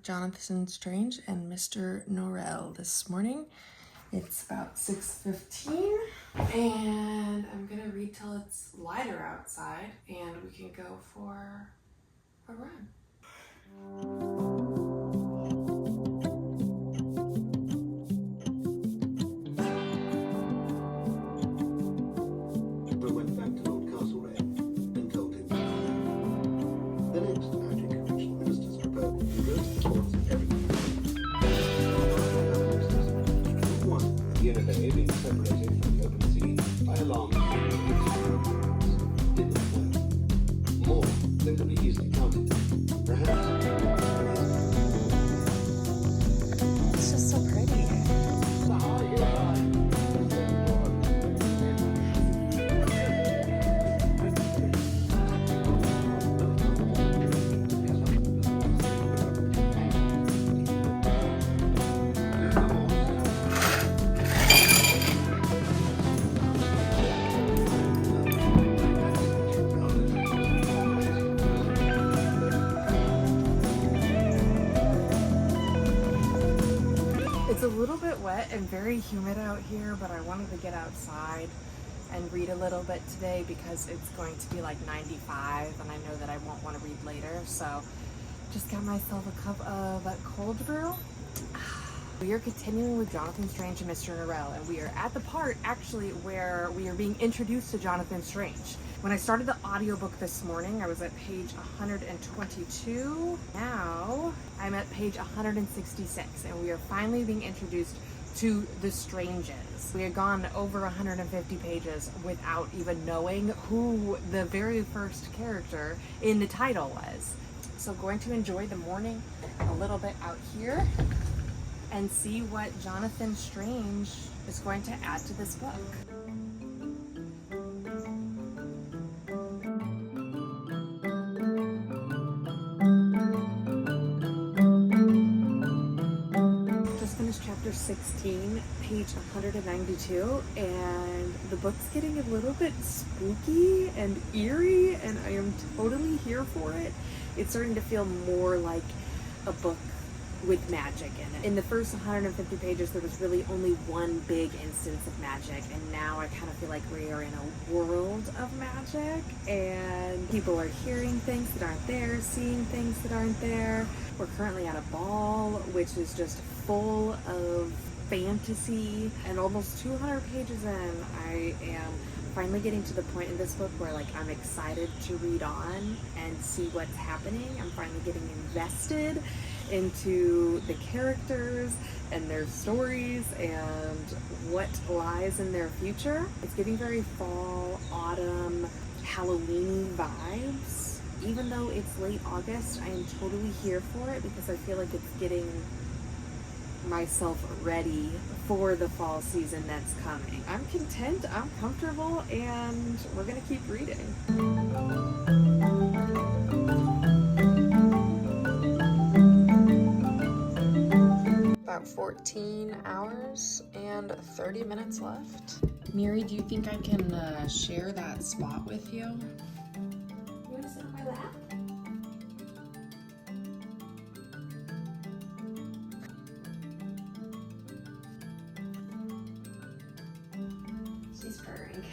Jonathan Strange and Mr. Norrell this morning. It's about 6:15 and I'm gonna read till it's lighter outside and we can go for a run. We went back to Lord Castlereagh and told him the next magic which the ministers proposed reversed the course of everything. One, Unity being separated from the open sea by a long did not know. More than could be easily counted. Perhaps. It's just so pretty. It's a little bit wet and very humid out here, but I wanted to get outside and read a little bit today because it's going to be like 95 and I know that I won't want to read later. So just got myself a cup of cold brew. We are continuing with Jonathan Strange and Mr. Norrell, and we are at the part actually where we are being introduced to Jonathan Strange. When I started the audiobook this morning, I was at page 122. Now I'm at page 166, and we are finally being introduced to the Stranges. We had gone over 150 pages without even knowing who the very first character in the title was. So going to enjoy the morning a little bit out here and see what Jonathan Strange is going to add to this book. Just finished chapter 16, page 192, and the book's getting a little bit spooky and eerie, and I am totally here for it. It's starting to feel more like a book with magic in it. In the first 150 pages, there was really only one big instance of magic, and now I kind of feel like we are in a world of magic, and people are hearing things that aren't there, seeing things that aren't there. We're currently at a ball, which is just full of fantasy, and almost 200 pages in, I am finally getting to the point in this book where I'm excited to read on and see what's happening. I'm finally getting invested into the characters and their stories and what lies in their future. It's getting very fall, autumn, Halloween vibes. Even though it's late August, I am totally here for it because I feel like it's getting myself ready for the fall season that's coming. I'm content, I'm comfortable, and we're gonna keep reading. About 14 hours and 30 minutes left. Miri, do you think I can share that spot with you? You wanna sit on my lap? She's purring.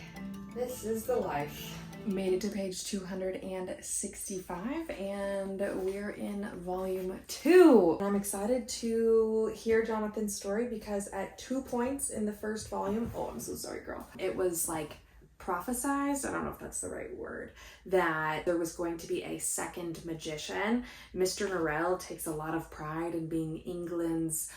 This is the life. Made it to page 265 and we're in volume 2. I'm excited to hear Jonathan's story because at 2 points in the first volume, oh, I'm so sorry, girl. It was prophesized, I don't know if that's the right word, that there was going to be a second magician. Mr. Norrell takes a lot of pride in being England's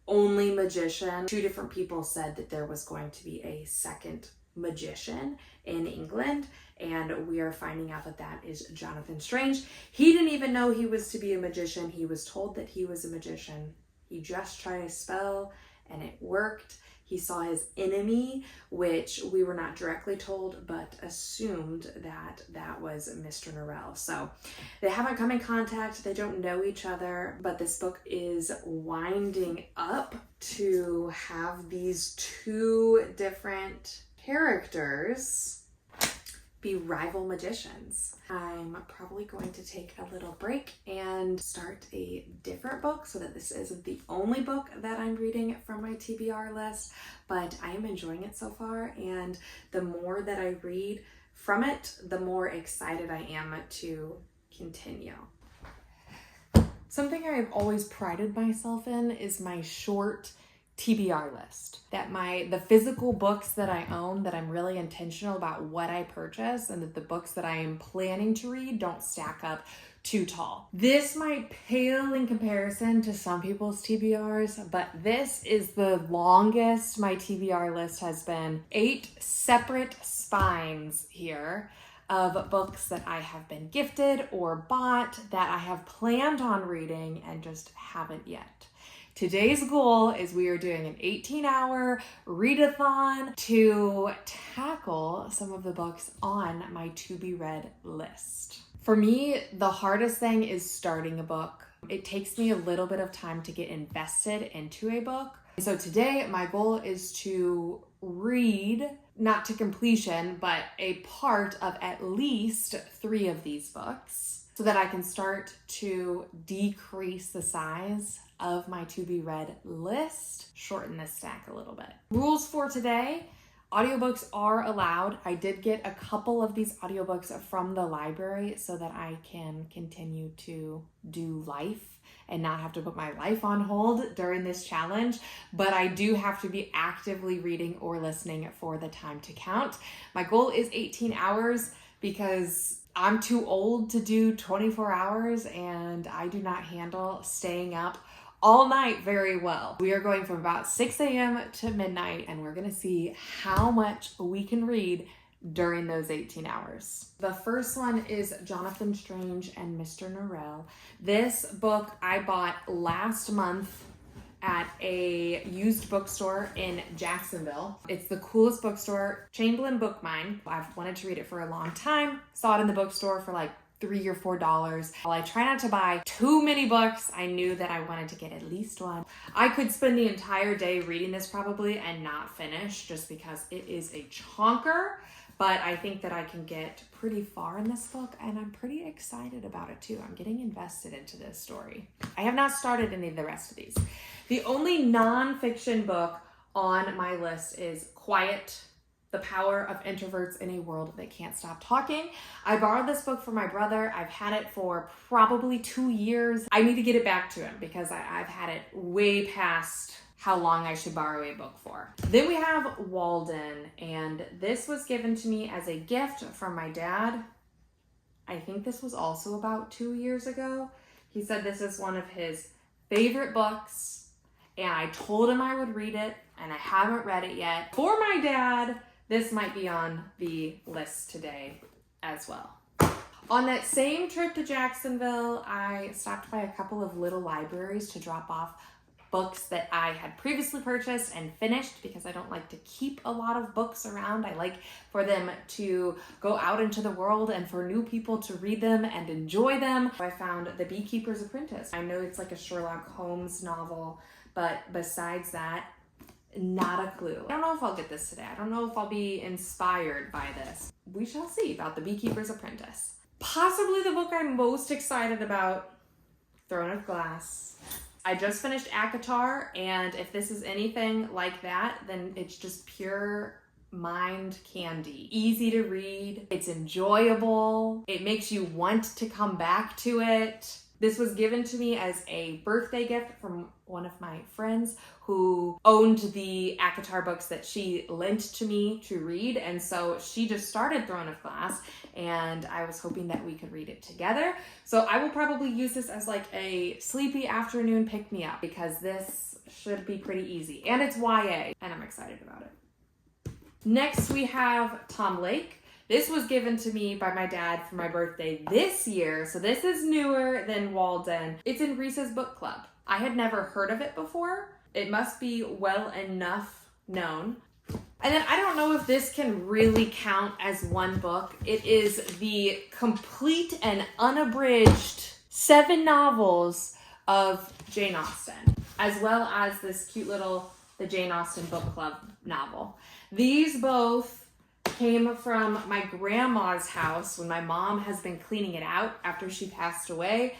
only magician. 2 different people said that there was going to be a second magician in England, and we are finding out that that is Jonathan Strange. He didn't even know he was to be a magician. He was told that he was a magician. He just tried a spell and it worked. He saw his enemy, which we were not directly told, but assumed that that was Mr. Norrell. So they haven't come in contact, they don't know each other, but this book is winding up to have these 2 different characters be rival magicians. I'm probably going to take a little break and start a different book so that this isn't the only book that I'm reading from my TBR list, but I am enjoying it so far, and the more that I read from it, the more excited I am to continue. Something I've always prided myself in is my short TBR list. That the physical books that I own, that I'm really intentional about what I purchase, and that the books that I am planning to read don't stack up too tall. This might pale in comparison to some people's TBRs, but this is the longest my TBR list has been. 8 separate spines here of books that I have been gifted or bought that I have planned on reading and just haven't yet. Today's goal is we are doing an 18-hour readathon to tackle some of the books on my to-be-read list. For me, the hardest thing is starting a book. It takes me a little bit of time to get invested into a book. So today, my goal is to read, not to completion, but a part of at least 3 of these books so that I can start to decrease the size of my to-be-read list, shorten this stack a little bit. Rules for today: audiobooks are allowed. I did get a couple of these audiobooks from the library so that I can continue to do life and not have to put my life on hold during this challenge, but I do have to be actively reading or listening for the time to count. My goal is 18 hours because I'm too old to do 24 hours and I do not handle staying up all night very well. We are going from about 6 a.m. to midnight, and we're gonna see how much we can read during those 18 hours. The first one is Jonathan Strange and Mr. Norrell. This book I bought last month at a used bookstore in Jacksonville. It's the coolest bookstore, Chamberlain Book Mine. I've wanted to read it for a long time. Saw it in the bookstore for like $3 or $4. While I try not to buy too many books, I knew that I wanted to get at least one. I could spend the entire day reading this probably and not finish just because it is a chonker, but I think that I can get pretty far in this book and I'm pretty excited about it too. I'm getting invested into this story. I have not started any of the rest of these. The only nonfiction book on my list is Quiet: The Power of Introverts in a World That Can't Stop Talking. I borrowed this book from my brother. I've had it for probably 2 years. I need to get it back to him because I've had it way past how long I should borrow a book for. Then we have Walden, and this was given to me as a gift from my dad. I think this was also about 2 years ago. He said this is one of his favorite books, and I told him I would read it, and I haven't read it yet. For my dad, this might be on the list today as well. On that same trip to Jacksonville, I stopped by a couple of little libraries to drop off books that I had previously purchased and finished because I don't like to keep a lot of books around. I like for them to go out into the world and for new people to read them and enjoy them. I found The Beekeeper's Apprentice. I know it's like a Sherlock Holmes novel, but besides that, not a clue. I don't know if I'll get this today. I don't know if I'll be inspired by this. We shall see about The Beekeeper's Apprentice. Possibly the book I'm most excited about, Throne of Glass. I just finished ACOTAR, and if this is anything like that, then it's just pure mind candy. Easy to read, it's enjoyable, it makes you want to come back to it. This was given to me as a birthday gift from one of my friends who owned the ACOTAR books that she lent to me to read, and so she just started Throne of Glass, and I was hoping that we could read it together. So I will probably use this as like a sleepy afternoon pick-me-up because this should be pretty easy, and it's YA, and I'm excited about it. Next we have Tom Lake. This was given to me by my dad for my birthday this year, so this is newer than Walden. It's in Reese's Book Club. I had never heard of it before. It must be well enough known. And then I don't know if this can really count as one book. It is the complete and unabridged 7 novels of Jane Austen, as well as this cute little The Jane Austen Book Club novel. These both came from my grandma's house when my mom has been cleaning it out after she passed away.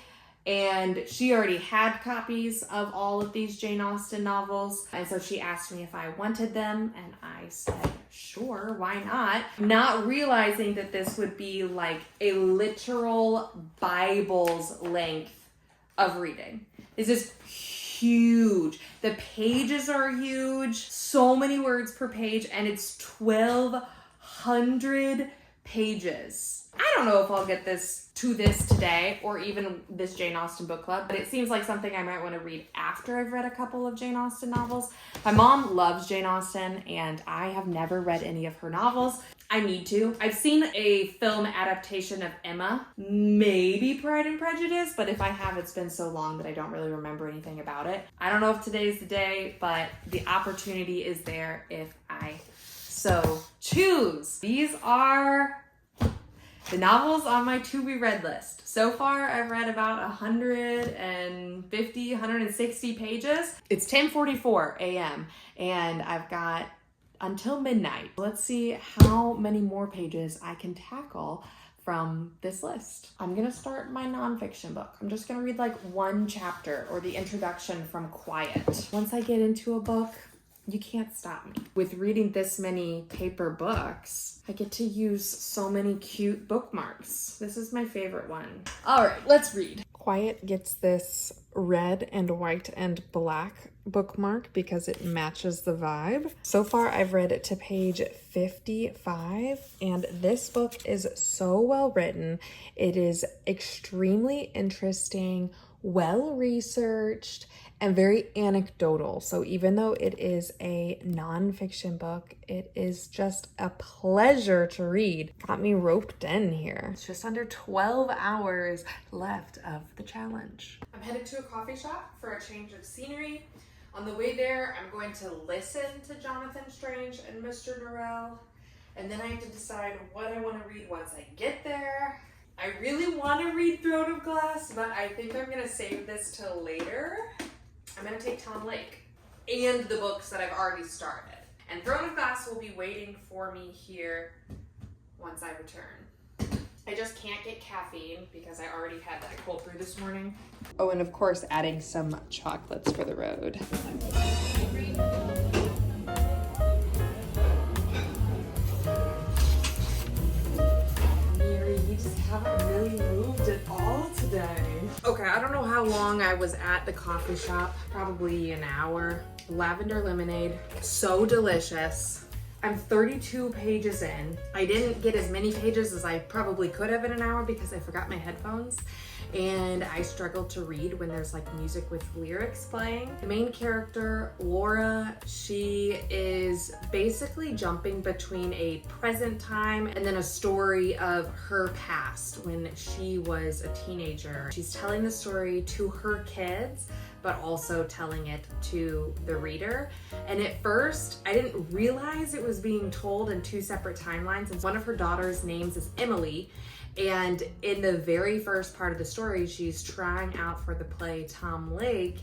And she already had copies of all of these Jane Austen novels. And so she asked me if I wanted them. And I said, sure, why not? Not realizing that this would be like a literal Bible's length of reading. This is huge. The pages are huge. So many words per page. And it's 1,200 pages. I don't know if I'll get this today or even this Jane Austen book club, but it seems like something I might want to read after I've read a couple of Jane Austen novels. My mom loves Jane Austen and I have never read any of her novels. I need to. I've seen a film adaptation of Emma, maybe Pride and Prejudice, but if I have, it's been so long that I don't really remember anything about it. I don't know if today's the day, but the opportunity is there if I so choose. These are the novels on my to-be read list. So far, I've read about 150, 160 pages. It's 10:44 a.m. and I've got until midnight. Let's see how many more pages I can tackle from this list. I'm gonna start my nonfiction book. I'm just gonna read like one chapter or the introduction from Quiet. Once I get into a book, you can't stop me. With reading this many paper books, I get to use so many cute bookmarks. This is my favorite one. All right, let's read. Quiet gets this red and white and black bookmark because it matches the vibe. So far, I've read it to page 55, and this book is so well written. It is extremely interesting, well-researched, and very anecdotal. So even though it is a nonfiction book, it is just a pleasure to read. Got me roped in here. It's just under 12 hours left of the challenge. I'm headed to a coffee shop for a change of scenery. On the way there, I'm going to listen to Jonathan Strange and Mr. Norrell, and then I have to decide what I want to read once I get there. I really want to read Throne of Glass, but I think I'm going to save this till later. I'm going to take Tom Lake and the books that I've already started. And Throne of Glass will be waiting for me here once I return. I just can't get caffeine because I already had that cold brew this morning. Oh, and of course adding some chocolates for the road. You just haven't really moved at all today. Okay, I don't know how long I was at the coffee shop. Probably an hour. Lavender lemonade, so delicious. I'm 32 pages in. I didn't get as many pages as I probably could have in an hour because I forgot my headphones. And I struggle to read when there's like music with lyrics playing. The main character, Laura, she is basically jumping between a present time and then a story of her past when she was a teenager. She's telling the story to her kids, but also telling it to the reader. And at first, I didn't realize it was being told in two separate timelines. And one of her daughter's names is Emily. And in the very first part of the story, she's trying out for the play Tom Lake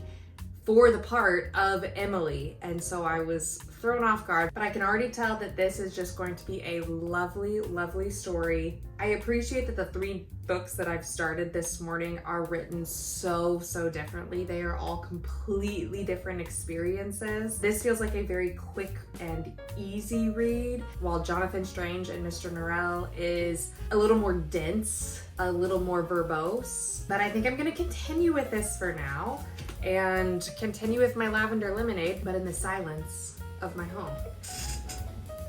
for the part of Emily. And so I was thrown off guard, but I can already tell that this is just going to be a lovely, lovely story. I appreciate that the 3 books that I've started this morning are written so differently. They are all completely different experiences. This feels like a very quick and easy read, while Jonathan Strange and Mr. Norrell is a little more dense, a little more verbose. But I think I'm gonna continue with this for now and continue with my lavender lemonade, but in the silence of my home.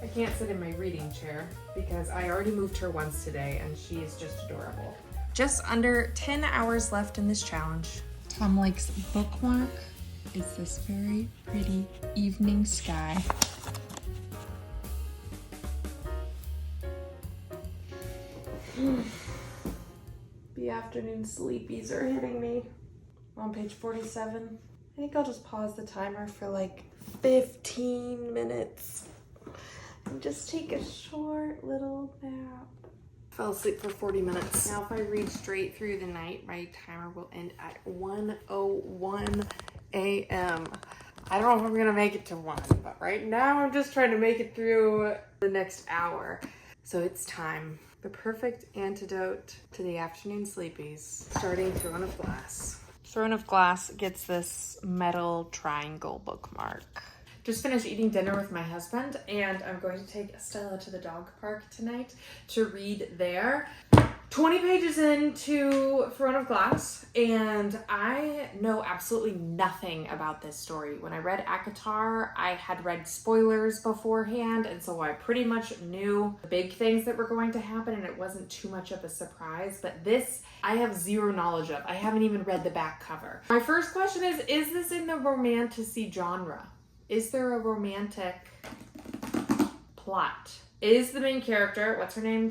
I can't sit in my reading chair because I already moved her once today and she is just adorable. Just under 10 hours left in this challenge. Tom Lake's bookmark is this very pretty evening sky. The afternoon sleepies are hitting me. I'm on page 47. I think I'll just pause the timer for like 15 minutes and just take a short little nap. Fell asleep for 40 minutes. Now if I read straight through the night, my timer will end at 1:01 a.m. I don't know if I'm gonna make it to 1, but right now I'm just trying to make it through the next hour. So it's time. The perfect antidote to the afternoon sleepies. Starting Throne of Glass. Throne of Glass gets this metal triangle bookmark. Just finished eating dinner with my husband, and I'm going to take Estella to the dog park tonight to read there. 20 pages into Throne of Glass, and I know absolutely nothing about this story. When I read ACOTAR, I had read spoilers beforehand, and so I pretty much knew the big things that were going to happen, and it wasn't too much of a surprise. But this, I have zero knowledge of. I haven't even read the back cover. My first question is this in the romantasy genre? Is there a romantic plot? Is the main character, what's her name?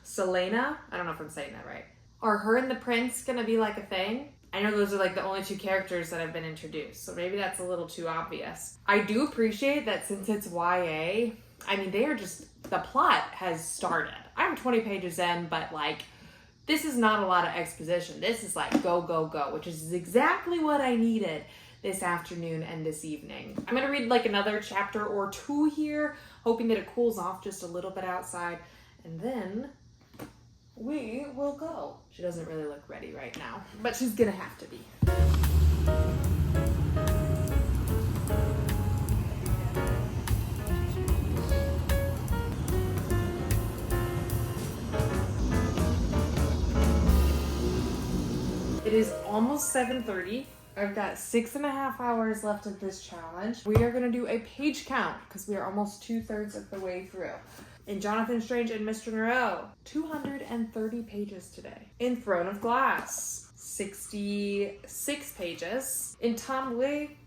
Selena? I don't know if I'm saying that right. Are her and the prince gonna be like a thing? I know those are like the only 2 characters that have been introduced, so maybe that's a little too obvious. I do appreciate that since it's YA, I mean, they are just, the plot has started. I'm 20 pages in, but like, this is not a lot of exposition. This is like go, go, go, which is exactly what I needed this afternoon and this evening. I'm gonna read like another chapter or 2 here, hoping that it cools off just a little bit outside, and then we will go. She doesn't really look ready right now, but she's gonna have to be. It is almost 7:30. I've got 6.5 hours left of this challenge. We are gonna do a page count because we are almost 2/3 of the way through. In Jonathan Strange and Mr. Moreau, 230 pages today. In Throne of Glass, 66 pages. In Tom Wick,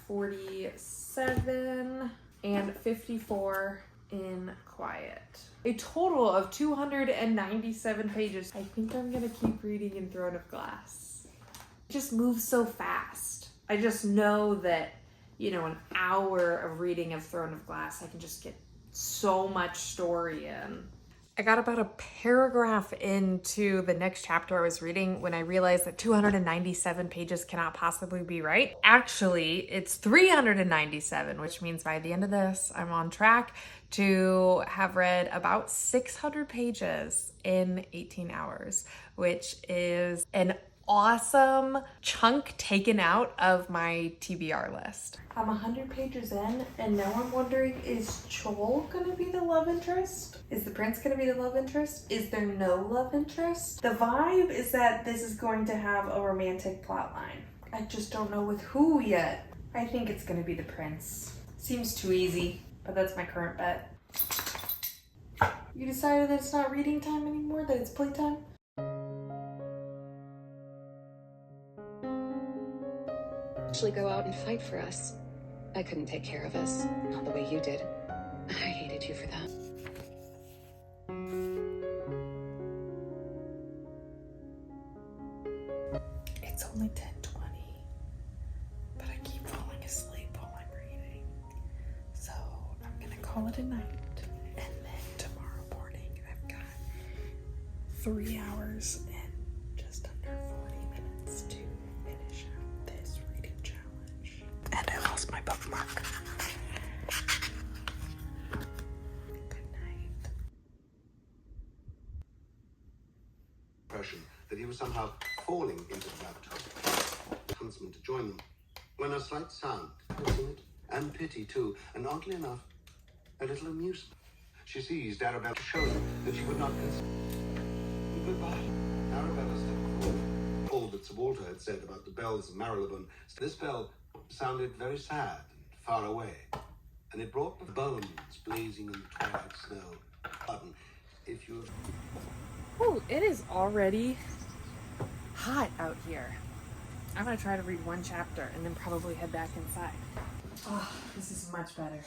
47, and 54 in Quiet. A total of 297 pages. I think I'm gonna keep reading in Throne of Glass. It just moves so fast. I just know that, you know, an hour of reading of Throne of Glass, I can just get so much story in. I got about a paragraph into the next chapter I was reading when I realized that 297 pages cannot possibly be right. Actually, it's 397, which means by the end of this, I'm on track to have read about 600 pages in 18 hours, which is an awesome chunk taken out of my TBR list. I'm 100 pages in, and now I'm wondering, is Chol gonna be the love interest? Is the prince gonna be the love interest? Is there no love interest? The vibe is that this is going to have a romantic plot line. I just don't know with who yet. I think it's gonna be the prince. Seems too easy, but that's my current bet. You decided that it's not reading time anymore, that it's playtime? Actually go out and fight for us. I couldn't take care of us, not the way you did. I hated you for that. It's only 10:20, but I keep falling asleep while I'm reading. So I'm gonna call it a night, and then tomorrow morning I've got 3 hours and just under 40 minutes to finish out this reading challenge. And I lost my bookmark. Good night. Impression that he was somehow falling into the rabbit hole. Huntsman to join them, when a slight sound was in it, and pity too, and oddly enough, a little amusement. She seized Arabella to show them that she would not consent. Goodbye. Arabella stepped forward. All that Sir Walter had said about the bells of Marylebone, this bell sounded very sad and far away, and it brought the bones blazing in the twilight snow. Pardon, if you... Oh, it is already hot out here. I'm gonna try to read 1 chapter and then probably head back inside. Oh, this is much better.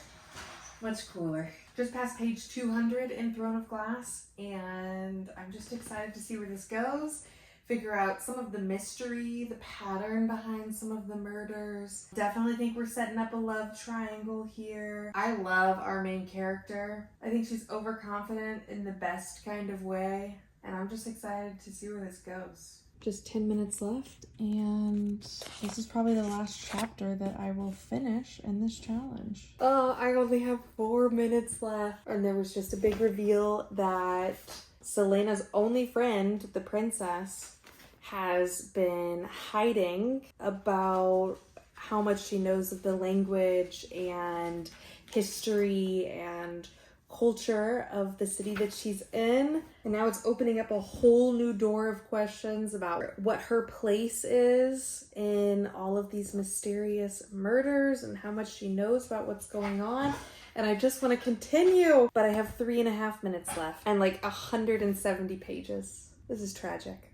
Much cooler. Just past page 200 in Throne of Glass, and I'm just excited to see where this goes. Figure out some of the mystery, the pattern behind some of the murders. Definitely think we're setting up a love triangle here. I love our main character. I think she's overconfident in the best kind of way, and I'm just excited to see where this goes. Just 10 minutes left, and this is probably the last chapter that I will finish in this challenge. I only have 4 minutes left, and there was just a big reveal that Selena's only friend, the princess, has been hiding about how much she knows of the language and history and culture of the city that she's in. And now it's opening up a whole new door of questions about what her place is in all of these mysterious murders and how much she knows about what's going on. And I just want to continue, but I have 3.5 minutes left and like 170 pages. This is tragic.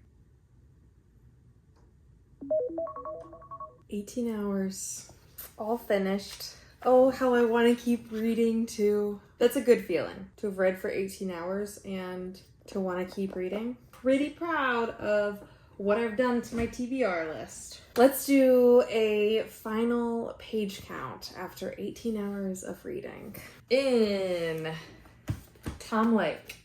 18 hours, all finished. Oh, how I want to keep reading too. That's a good feeling to have read for 18 hours and to want to keep reading. Pretty proud of what I've done to my TBR list. Let's do a final page count after 18 hours of reading. In Tom Lake.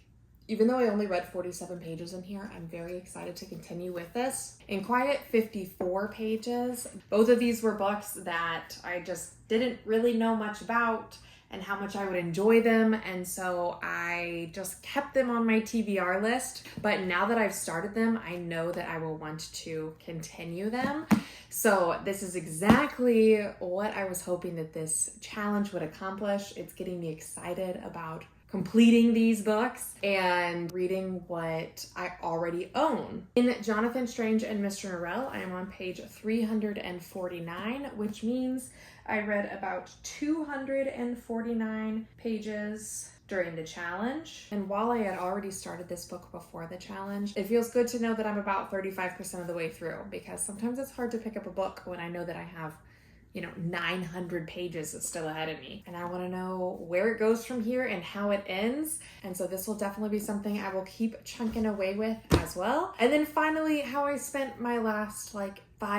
Even though I only read 47 pages in here, I'm very excited to continue with this. In Quiet, 54 pages. Both of these were books that I just didn't really know much about and how much I would enjoy them, and so I just kept them on my TBR list. But now that I've started them, I know that I will want to continue them. So this is exactly what I was hoping that this challenge would accomplish. It's getting me excited about completing these books and reading what I already own. In Jonathan Strange and Mr. Norrell, I am on page 349, which means I read about 249 pages during the challenge. And while I had already started this book before the challenge, it feels good to know that I'm about 35% of the way through, because sometimes it's hard to pick up a book when I know that I have 900 pages still ahead of me. And I want to know where it goes from here and how it ends. And so this will definitely be something I will keep chunking away with as well. And then finally, how I spent my last 5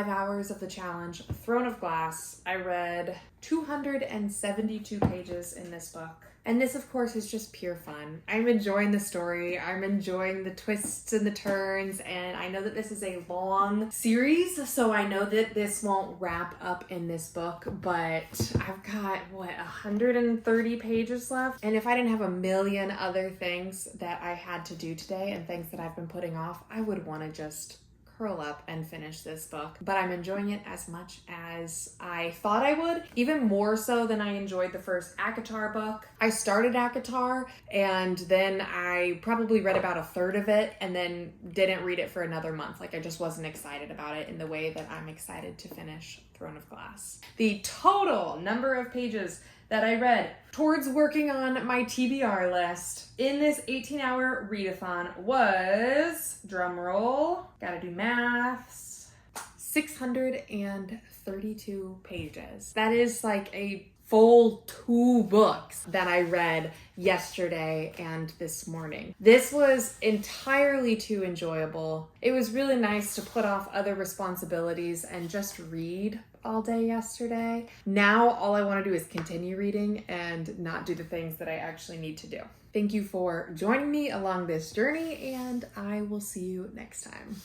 hours of the challenge, Throne of Glass. I read 272 pages in this book. And this, of course, is just pure fun. I'm enjoying the story. I'm enjoying the twists and the turns. And I know that this is a long series, so I know that this won't wrap up in this book. But I've got, 130 pages left? And if I didn't have a million other things that I had to do today and things that I've been putting off, I would want to just curl up and finish this book. But I'm enjoying it as much as I thought I would, even more so than I enjoyed the first ACOTAR book. I started ACOTAR and then I probably read about a third of it and then didn't read it for another month. I just wasn't excited about it in the way that I'm excited to finish Throne of Glass. The total number of pages that I read towards working on my TBR list in this 18-hour readathon was, drumroll, gotta do maths, 632 pages. That is like a full 2 books that I read yesterday and this morning. This was entirely too enjoyable. It was really nice to put off other responsibilities and just read all day yesterday. Now all I want to do is continue reading and not do the things that I actually need to do. Thank you for joining me along this journey, and I will see you next time.